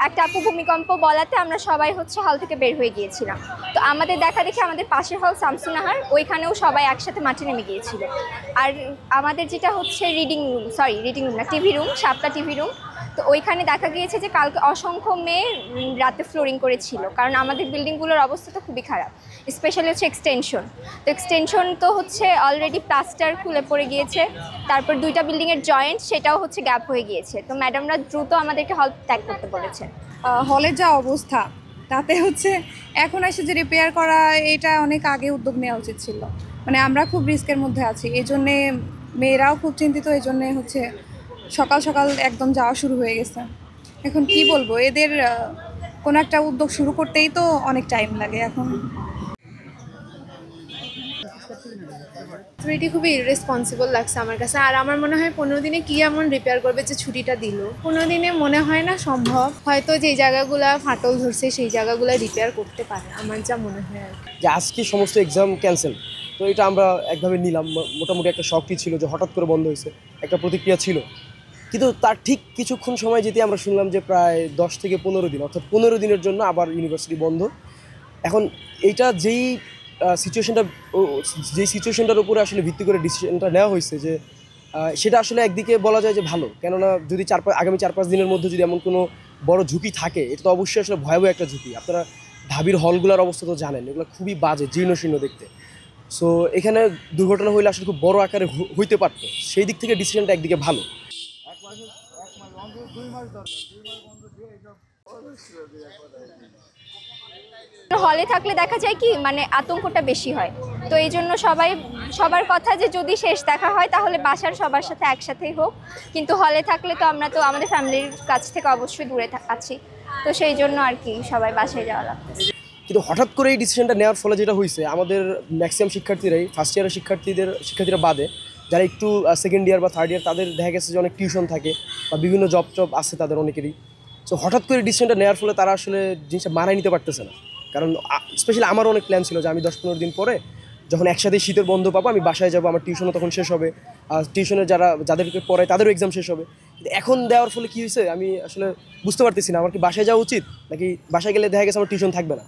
একটা আপু ভূমিকম্প বলাতে আমরা সবাই হচ্ছে হল থেকে বের হয়ে গিয়েছিলাম। তো আমাদের দেখা দেখি আমাদের পাশের হল শামসুন্নাহার, ওইখানেও সবাই একসাথে মাঠে নেমে গিয়েছিল। আর আমাদের যেটা হচ্ছে রিডিং রুম না, টিভি রুম, সাতটা টিভি রুম। তো ওইখানে দেখা গিয়েছে যে কালকে অসংখ্য মেয়ে রাতে ফ্লোরিং করেছিল, কারণ আমাদের বিল্ডিংগুলোর অবস্থা তো খুবই খারাপ, স্পেশালি হচ্ছে এক্সটেনশন। তো এক্সটেনশন তো হচ্ছে অলরেডি প্লাস্টার খুলে পড়ে গিয়েছে, তারপর 2টা বিল্ডিংয়ের জয়েন্ট সেটাও হচ্ছে গ্যাপ হয়ে গিয়েছে। তো ম্যাডামরা দ্রুত আমাদেরকে হল ত্যাগ করতে বলেছে। হলের যা অবস্থা তাতে হচ্ছে এখন এসে যে রিপেয়ার করা, এটা অনেক আগে উদ্যোগ নেওয়া উচিত ছিল। মানে আমরা খুব রিস্কের মধ্যে আছি, এই জন্যে মেয়েরাও খুব চিন্তিত, এই জন্যে হচ্ছে সকাল সকাল একদম যাওয়া শুরু হয়ে গেছে। এখন কি বলবো, এদের কোনো একটা উদ্যোগ শুরু করতেই তো অনেক টাইম লাগে এখন। এটি খুবই ইররেসপন্সিবল লাগছে আমার কাছে। আর আমার মনে হয় 15 দিনে কি এমন রিপেয়ার করবে যে ছুটিটা দিল। 15 দিনে মনে হয় না সম্ভব। হয়তো যেই জায়গাগুলো ফাটল ধরছে সেই জায়গাগুলো রিপেয়ার করতে পারে, আমার যা মনে হয় আর কি। যে আজকে সমস্ত এক্সাম ক্যান্সেল, তো এটা আমরা একভাবে নিলাম। মোটামুটি একটা শকই ছিল যে হঠাৎ করে বন্ধ হয়েছে, একটা প্রতিক্রিয়া ছিল। কিন্তু তার ঠিক কিছুক্ষণ সময় যেতে আমরা শুনলাম যে প্রায় 10 থেকে 15 দিন, অর্থাৎ 15 দিনের জন্য আবার ইউনিভার্সিটি বন্ধ। এখন এইটা যেই সিচুয়েশনটার উপরে আসলে ভিত্তি করে ডিসিশনটা নেওয়া হয়েছে, যে সেটা আসলে একদিকে বলা যায় যে ভালো। কেননা যদি আগামী 4-5 দিনের মধ্যে যদি এমন কোনো বড় ঝুঁকি থাকে, এটা তো অবশ্যই আসলে ভয়াবহ একটা ঝুঁকি। আপনারা ঢাবির হলগুলোর অবস্থা তো জানেন, এগুলো খুবই বাজে, জীর্ণশীর্ণ দেখতে। সো এখানে দুর্ঘটনা হইলে আসলে খুব বড় আকারে হইতে পারত। সেই দিক থেকে ডিসিশনটা একদিকে ভালো। হলে থাকলে দেখা যায় কি মানে আতঙ্কটা বেশি হয়। তো এই জন্য সবার কথা যে যদি শেষ দেখা হয় তাহলে বাসার সবার সাথে একসাথেই হোক, কিন্তু হলে থাকলে তো আমরা তো আমাদের ফ্যামিলির কাছ থেকে অবশ্যই দূরে আছি। তো সেই জন্য আর কি সবাই বাসায় যাওয়া লাগছে। কিন্তু হঠাৎ করে এই ডিসিশনটা নেওয়ার ফলে যেটা হয়েছে, আমাদের ম্যাক্সিমাম শিক্ষার্থীরাই ফার্স্ট ইয়ারের শিক্ষার্থীরা বাদে, যারা একটু সেকেন্ড ইয়ার বা থার্ড ইয়ার, তাদের দেখা গেছে যে অনেক টিউশন থাকে বা বিভিন্ন জব আছে তাদের অনেকেরই। সো হঠাৎ করে ডিসিশনটা নেওয়ার ফলে তারা আসলে জিনিসটা মানায় নিতে পারতেছে না। কারণ স্পেশালি আমারও অনেক প্ল্যান ছিল যে আমি 10-15 দিন পরে যখন একসাথে শীতের বন্ধ পাবো আমি বাসায় যাবো, আমার টিউশনও তখন শেষ হবে, টিউশনে যাদেরকে পড়ায় তাদেরও এক্সাম শেষ হবে। কিন্তু এখন দেওয়ার ফলে কী হয়েছে আমি আসলে বুঝতে পারতেছি না, আমার কি বাসায় যাওয়া উচিত, নাকি বাসায় গেলে দেখা গেছে আমার টিউশন থাকবে না।